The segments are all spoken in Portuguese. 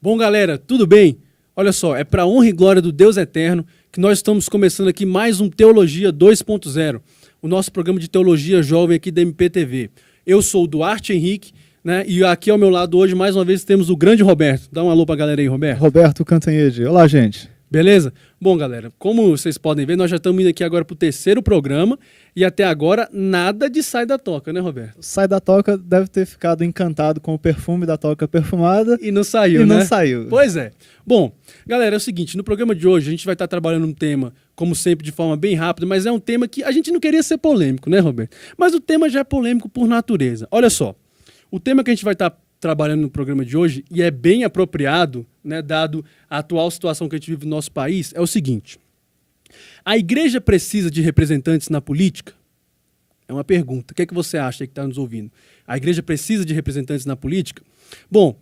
Bom, galera, tudo bem? Olha só, é para honra e glória do Deus Eterno que nós estamos começando aqui mais um Teologia 2.0, o nosso programa de teologia jovem aqui da MPTV. Eu sou o Duarte Henrique, né? E aqui ao meu lado hoje, mais uma vez, temos o grande Roberto. Dá um alô pra galera aí, Roberto. Roberto Cantanhede. Olá, gente. Beleza? Bom, galera, como vocês podem ver, nós já estamos indo aqui agora pro terceiro programa e até agora nada de Sai da Toca, né, Roberto? Sai da Toca deve ter ficado encantado com o perfume da toca perfumada. E não saiu, né? Não saiu. Pois é. Bom, galera, é o seguinte, no programa de hoje a gente vai estar trabalhando um tema, como sempre, de forma bem rápida, mas é um tema que a gente não queria ser polêmico, né, Roberto? Mas o tema já é polêmico por natureza. Olha só, o tema que a gente vai estar trabalhando no programa de hoje, e é bem apropriado, né, dado a atual situação que a gente vive no nosso país, é o seguinte: a igreja precisa de representantes na política? É uma pergunta. O que é que você acha que está nos ouvindo? A igreja precisa de representantes na política? Bom,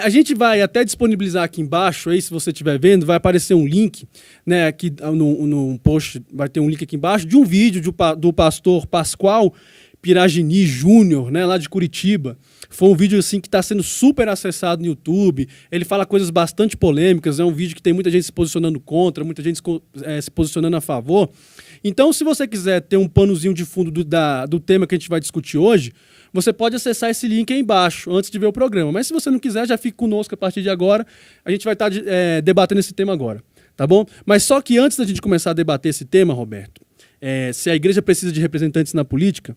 a gente vai até disponibilizar aqui embaixo, aí, se você estiver vendo, vai aparecer um link, né, aqui no post, vai ter um link aqui embaixo, de um vídeo do pastor Pascoal Piragini Júnior, né, lá de Curitiba. Foi um vídeo assim que está sendo super acessado no YouTube. Ele fala coisas bastante polêmicas. É um vídeo que tem muita gente se posicionando contra, muita gente se posicionando a favor. Então, se você quiser ter um panozinho de fundo do tema que a gente vai discutir hoje, você pode acessar esse link aí embaixo, antes de ver o programa. Mas se você não quiser, já fique conosco a partir de agora. A gente vai estar debatendo esse tema agora, tá bom? Mas só que antes da gente começar a debater esse tema, Roberto, se a igreja precisa de representantes na política,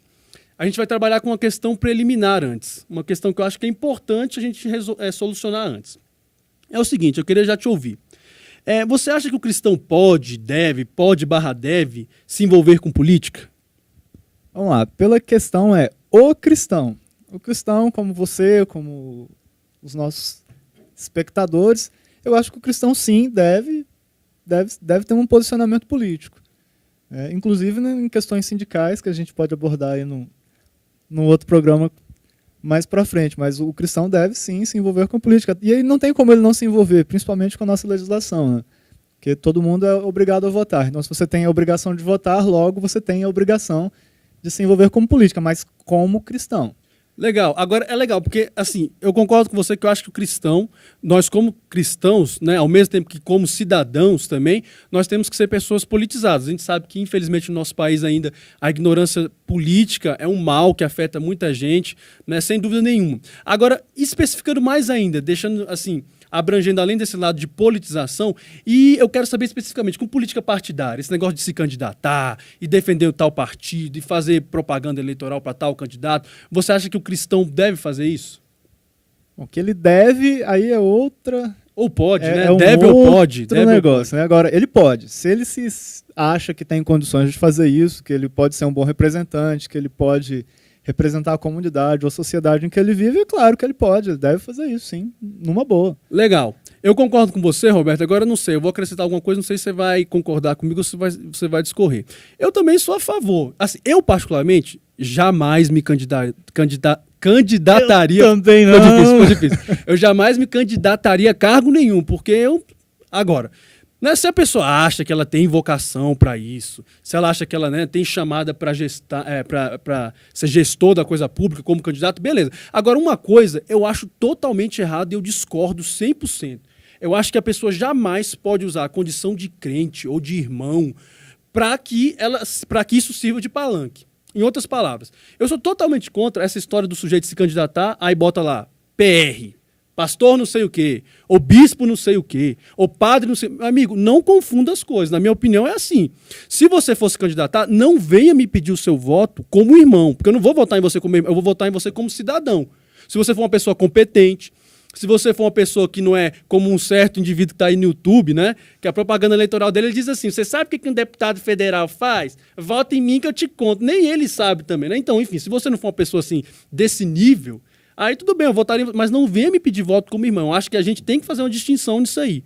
a gente vai trabalhar com uma questão preliminar antes. Uma questão que eu acho que é importante a gente solucionar antes. É o seguinte, eu queria já te ouvir. Você acha que o cristão pode se envolver com política? Vamos lá, pela questão o cristão. O cristão, como você, como os nossos espectadores, eu acho que o cristão sim deve ter um posicionamento político. Inclusive, né, em questões sindicais, que a gente pode abordar aí num outro programa mais para frente, mas o cristão deve sim se envolver com a política. E aí não tem como ele não se envolver, principalmente com a nossa legislação, né? Porque todo mundo é obrigado a votar. Então, se você tem a obrigação de votar, logo você tem a obrigação de se envolver como política, mas como cristão. Legal. Agora, é legal, porque, assim, eu concordo com você que eu acho que o cristão, nós como cristãos, né, ao mesmo tempo que como cidadãos também, nós temos que ser pessoas politizadas. A gente sabe que, infelizmente, no nosso país ainda, a ignorância política é um mal que afeta muita gente, né, sem dúvida nenhuma. Agora, especificando mais ainda, deixando, assim, abrangendo além desse lado de politização, e eu quero saber especificamente, com política partidária, esse negócio de se candidatar e defender o tal partido e fazer propaganda eleitoral para tal candidato, você acha que o cristão deve fazer isso? Bom, que ele deve, aí é outra... Ou pode, né? Deve ou pode. Outro negócio, né? Agora, ele pode. Se ele se acha que tem condições de fazer isso, que ele pode ser um bom representante, que ele pode representar a comunidade ou a sociedade em que ele vive, é claro que ele pode, ele deve fazer isso, sim, numa boa. Legal. Eu concordo com você, Roberto, agora eu não sei, eu vou acrescentar alguma coisa, não sei se você vai concordar comigo ou se você vai discorrer. Eu também sou a favor. Assim, eu, particularmente, jamais me candidataria... Eu também não. Foi difícil. Eu jamais me candidataria a cargo nenhum, porque eu... Agora... Né, se a pessoa acha que ela tem vocação para isso, se ela acha que ela, né, tem chamada para ser gestor da coisa pública como candidato, beleza. Agora, uma coisa eu acho totalmente errado e eu discordo 100%. Eu acho que a pessoa jamais pode usar a condição de crente ou de irmão para que isso sirva de palanque. Em outras palavras, eu sou totalmente contra essa história do sujeito se candidatar, aí bota lá, PR, pastor não sei o quê, ou bispo não sei o quê, ou padre não sei... Amigo, não confunda as coisas. Na minha opinião é assim. Se você for se candidatar, não venha me pedir o seu voto como irmão, porque eu não vou votar em você como irmão, eu vou votar em você como cidadão. Se você for uma pessoa competente, se você for uma pessoa que não é como um certo indivíduo que está aí no YouTube, né, que a propaganda eleitoral dele, ele diz assim, você sabe o que um deputado federal faz? Vota em mim que eu te conto. Nem ele sabe também, né? Então, enfim, se você não for uma pessoa assim, desse nível... Aí tudo bem, eu votaria, mas não venha me pedir voto como irmão. Acho que a gente tem que fazer uma distinção nisso aí.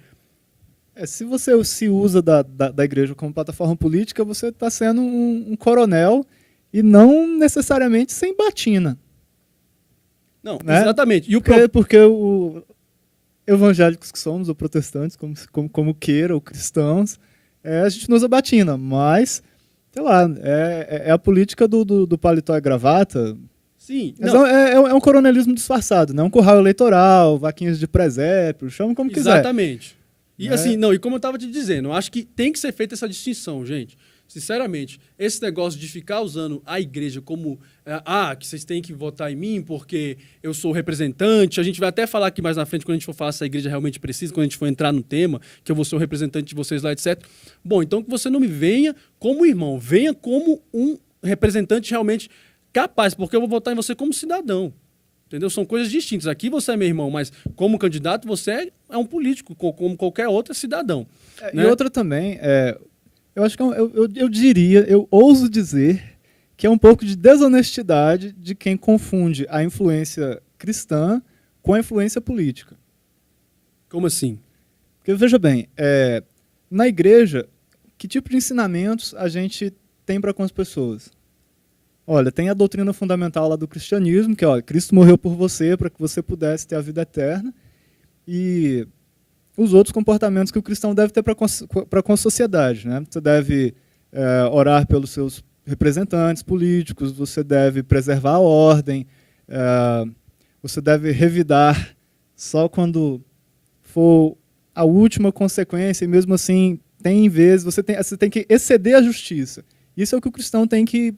Se você se usa da igreja como plataforma política, você está sendo um coronel e não necessariamente sem batina. Não, né? Exatamente. E porque evangélicos que somos, ou protestantes, como queira, ou cristãos, a gente não usa batina, mas, sei lá, é a política do paletó e gravata. Sim, Mas não, é um coronelismo disfarçado, né? Um curral eleitoral, vaquinhas de presépio, chama como quiser. exatamente. E Né? assim, não, e como eu estava te dizendo, eu acho que tem que ser feita essa distinção, gente. Sinceramente, esse negócio de ficar usando a igreja como que vocês têm que votar em mim porque eu sou o representante, a gente vai até falar aqui mais na frente, quando a gente for falar se a igreja realmente precisa, quando a gente for entrar no tema, que eu vou ser o representante de vocês lá, etc. Bom, então que você não me venha como irmão, venha como um representante realmente capaz, porque eu vou votar em você como cidadão. Entendeu? São coisas distintas. Aqui você é meu irmão, mas como candidato você é um político, como qualquer outro cidadão. Né? E outra também, eu acho que eu ouso dizer que é um pouco de desonestidade de quem confunde a influência cristã com a influência política. Como assim? Porque, veja bem, na igreja, que tipo de ensinamentos a gente tem para com as pessoas? Olha, tem a doutrina fundamental lá do cristianismo, que olha, Cristo morreu por você para que você pudesse ter a vida eterna, e os outros comportamentos que o cristão deve ter para com a sociedade. Né? Você deve orar pelos seus representantes políticos, você deve preservar a ordem, você deve revidar só quando for a última consequência, e mesmo assim, você tem que exceder a justiça. Isso é o que o cristão tem que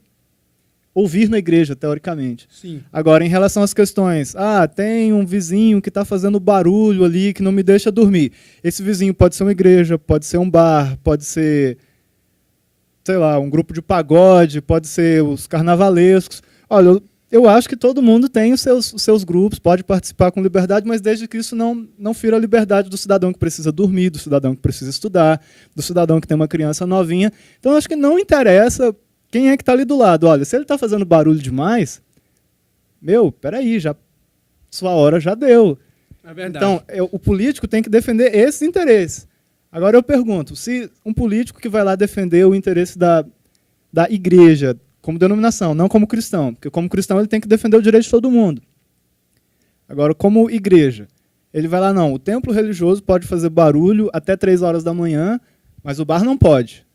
ouvir na igreja, teoricamente. Sim. Agora, em relação às questões, tem um vizinho que está fazendo barulho ali, que não me deixa dormir. Esse vizinho pode ser uma igreja, pode ser um bar, pode ser, sei lá, um grupo de pagode, pode ser os carnavalescos. Olha, eu acho que todo mundo tem os seus grupos, pode participar com liberdade, mas desde que isso não fira a liberdade do cidadão que precisa dormir, do cidadão que precisa estudar, do cidadão que tem uma criança novinha. Então, eu acho que não interessa quem é que está ali do lado. Olha, se ele está fazendo barulho demais, peraí, sua hora já deu. É verdade. Então, o político tem que defender esse interesse. Agora eu pergunto, se um político que vai lá defender o interesse da igreja como denominação, não como cristão, porque como cristão ele tem que defender o direito de todo mundo. Agora, como igreja, ele vai lá, não, o templo religioso pode fazer barulho até 3 horas da manhã, mas o bar não pode.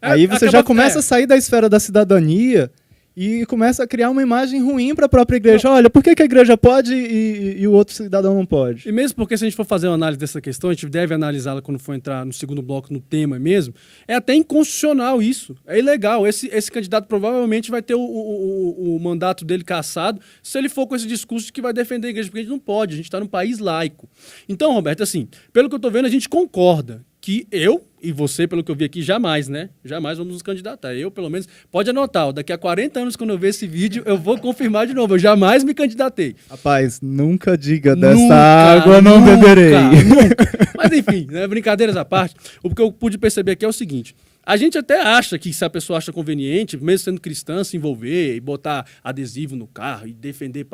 Aí você já começa a sair da esfera da cidadania e começa a criar uma imagem ruim para a própria igreja. Não. Olha, por que a igreja pode e o outro cidadão não pode? E mesmo porque se a gente for fazer uma análise dessa questão, a gente deve analisá-la quando for entrar no segundo bloco, no tema mesmo, é até inconstitucional isso. É ilegal. Esse candidato provavelmente vai ter o mandato dele cassado se ele for com esse discurso de que vai defender a igreja, porque a gente não pode, a gente está num país laico. Então, Roberto, assim, pelo que eu estou vendo, a gente concorda que eu e você, pelo que eu vi aqui, jamais, né? Jamais vamos nos candidatar. Eu, pelo menos, pode anotar, daqui a 40 anos, quando eu ver esse vídeo, eu vou confirmar de novo. Eu jamais me candidatei. Rapaz, nunca diga dessa água, não beberei. Nunca. Mas enfim, né, brincadeiras à parte, o que eu pude perceber aqui é o seguinte: a gente até acha que, se a pessoa acha conveniente, mesmo sendo cristã, se envolver e botar adesivo no carro e defender,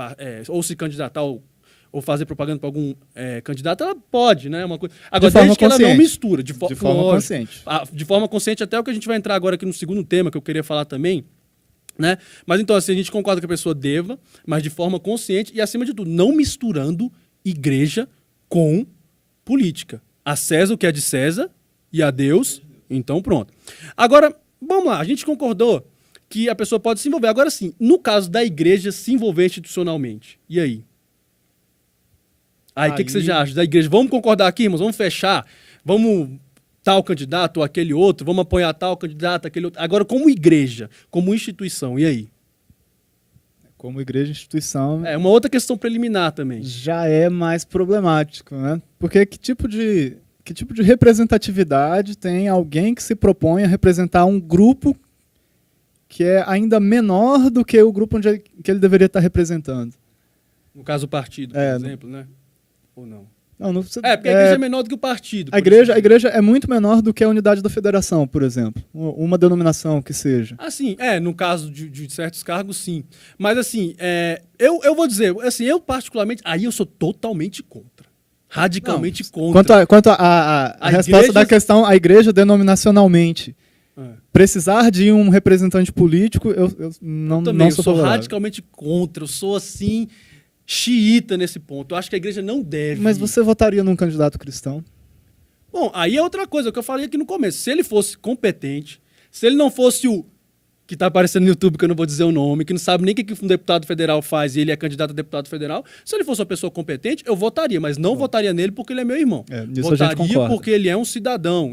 ou se candidatar ou fazer propaganda para algum candidato, ela pode, né? Uma coisa. Agora, desde que ela não mistura. De forma consciente. De forma consciente, até o que a gente vai entrar agora aqui no segundo tema, que eu queria falar também. Né? Mas então, assim, a gente concorda que a pessoa deva, mas de forma consciente e, acima de tudo, não misturando igreja com política. A César o que é de César e a Deus, então pronto. Agora, vamos lá, a gente concordou que a pessoa pode se envolver. Agora sim, no caso da igreja se envolver institucionalmente, e aí? Aí, o que você já acha da igreja? Vamos concordar aqui, irmãos? Vamos fechar? Vamos tal candidato ou aquele outro? Vamos apoiar tal candidato, aquele outro? Agora, como igreja, como instituição, e aí? Como igreja, instituição... É uma outra questão preliminar também. Já é mais problemático, né? Porque que tipo de representatividade tem alguém que se propõe a representar um grupo que é ainda menor do que o grupo que ele deveria estar representando? No caso, o partido, por exemplo, né? Ou não? Não, porque a igreja é menor do que o partido. A igreja é muito menor do que a unidade da federação, por exemplo. Uma denominação que seja. Assim, no caso de certos cargos, sim. Mas, assim, eu vou dizer, assim, eu particularmente, aí eu sou totalmente contra. Radicalmente contra. Quanto a resposta da questão, a igreja denominacionalmente precisar de um representante político, eu não sou favorável. Radicalmente contra. Eu sou, assim, xiita nesse ponto. Eu acho que a igreja não deve. Mas você votaria num candidato cristão? Bom, aí é outra coisa, o que eu falei aqui no começo. Se ele fosse competente, se ele não fosse o que tá aparecendo no YouTube, que eu não vou dizer o nome, que não sabe nem o que um deputado federal faz e ele é candidato a deputado federal, se ele fosse uma pessoa competente, eu votaria, mas não votaria nele porque ele é meu irmão. Nisso a gente concorda. Porque ele é um cidadão.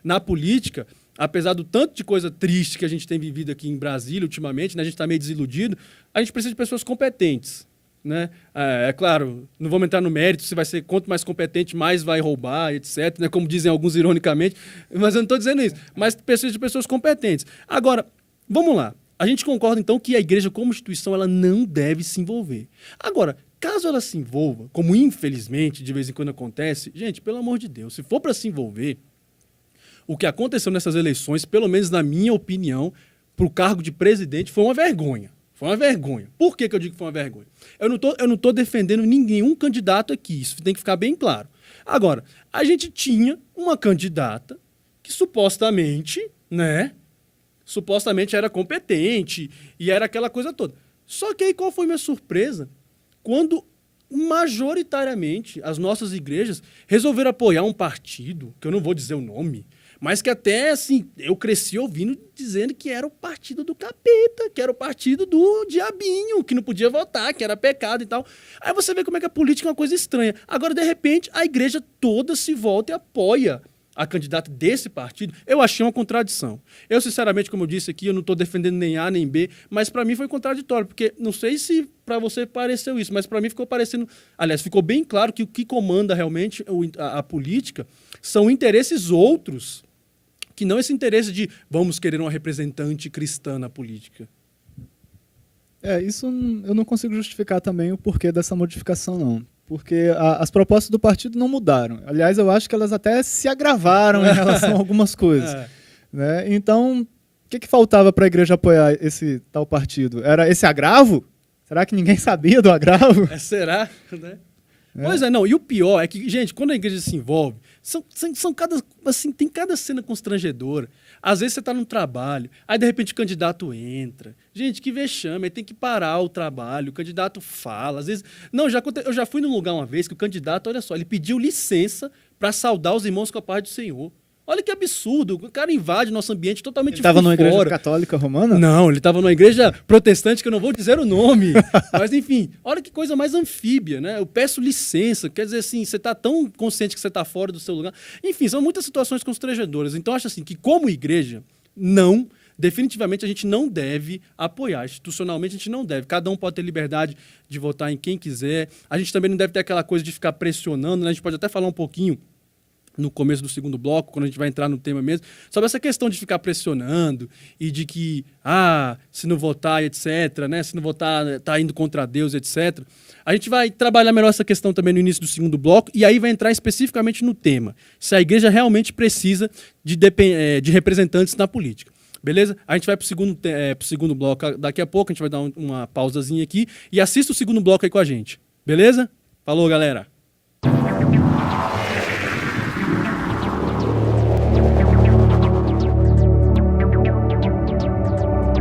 Na política, apesar do tanto de coisa triste que a gente tem vivido aqui em Brasília ultimamente, né, a gente está meio desiludido, a gente precisa de pessoas competentes. Né? É claro, não vamos entrar no mérito se vai ser quanto mais competente, mais vai roubar, etc. Né? Como dizem alguns ironicamente, mas eu não estou dizendo isso. Mas precisa de pessoas competentes. Agora, vamos lá. A gente concorda, então, que a igreja, como instituição, ela não deve se envolver. Agora, caso ela se envolva, como infelizmente de vez em quando acontece, gente, pelo amor de Deus, se for para se envolver, o que aconteceu nessas eleições, pelo menos na minha opinião, para o cargo de presidente, foi uma vergonha. Foi uma vergonha. Por que eu digo que foi uma vergonha? Eu não tô defendendo nenhum candidato aqui, isso tem que ficar bem claro. Agora, a gente tinha uma candidata que supostamente, né, era competente e era aquela coisa toda. Só que aí qual foi minha surpresa? Quando majoritariamente as nossas igrejas resolveram apoiar um partido, que eu não vou dizer o nome, mas que até, assim, eu cresci ouvindo dizendo que era o partido do capeta, que era o partido do diabinho, que não podia votar, que era pecado e tal. Aí você vê como é que a política é uma coisa estranha. Agora, de repente, a igreja toda se volta e apoia a candidata desse partido. Eu achei uma contradição. Eu, sinceramente, como eu disse aqui, eu não estou defendendo nem A nem B, mas para mim foi contraditório, porque não sei se para você pareceu isso, mas para mim ficou parecendo... Aliás, ficou bem claro que o que comanda realmente a política são interesses outros, que não esse interesse de vamos querer uma representante cristã na política. Isso eu não consigo justificar também o porquê dessa modificação, não. Porque as propostas do partido não mudaram. Aliás, eu acho que elas até se agravaram em relação a algumas coisas. Né? Então, o que faltava para a igreja apoiar esse tal partido? Era esse agravo? Será que ninguém sabia do agravo? Será? Né? Pois é, não. E o pior é que, gente, quando a igreja se envolve, tem cada cena constrangedora. Às vezes você está no trabalho, aí de repente o candidato entra. Gente, que vexame, aí tem que parar o trabalho, o candidato fala. Às vezes. Não, eu já fui num lugar uma vez que o candidato, olha só, ele pediu licença para saudar os irmãos com a paz do Senhor. Olha que absurdo, o cara invade nosso ambiente totalmente fora. Ele estava numa igreja católica romana? Não, ele estava numa igreja protestante, que eu não vou dizer o nome. Mas, enfim, olha que coisa mais anfíbia, né? Eu peço licença, quer dizer assim, você está tão consciente que você está fora do seu lugar. Enfim, são muitas situações constrangedoras. Então, acho assim, que como igreja, definitivamente a gente não deve apoiar. Institucionalmente a gente não deve. Cada um pode ter liberdade de votar em quem quiser. A gente também não deve ter aquela coisa de ficar pressionando, né? A gente pode até falar um pouquinho no começo do segundo bloco, quando a gente vai entrar no tema mesmo, sobre essa questão de ficar pressionando e de que, se não votar, etc., né? Se não votar, tá indo contra Deus, etc. A gente vai trabalhar melhor essa questão também no início do segundo bloco e aí vai entrar especificamente no tema, se a igreja realmente precisa de representantes na política. Beleza? A gente vai pro segundo bloco daqui a pouco, a gente vai dar uma pausazinha aqui e assista o segundo bloco aí com a gente. Beleza? Falou, galera!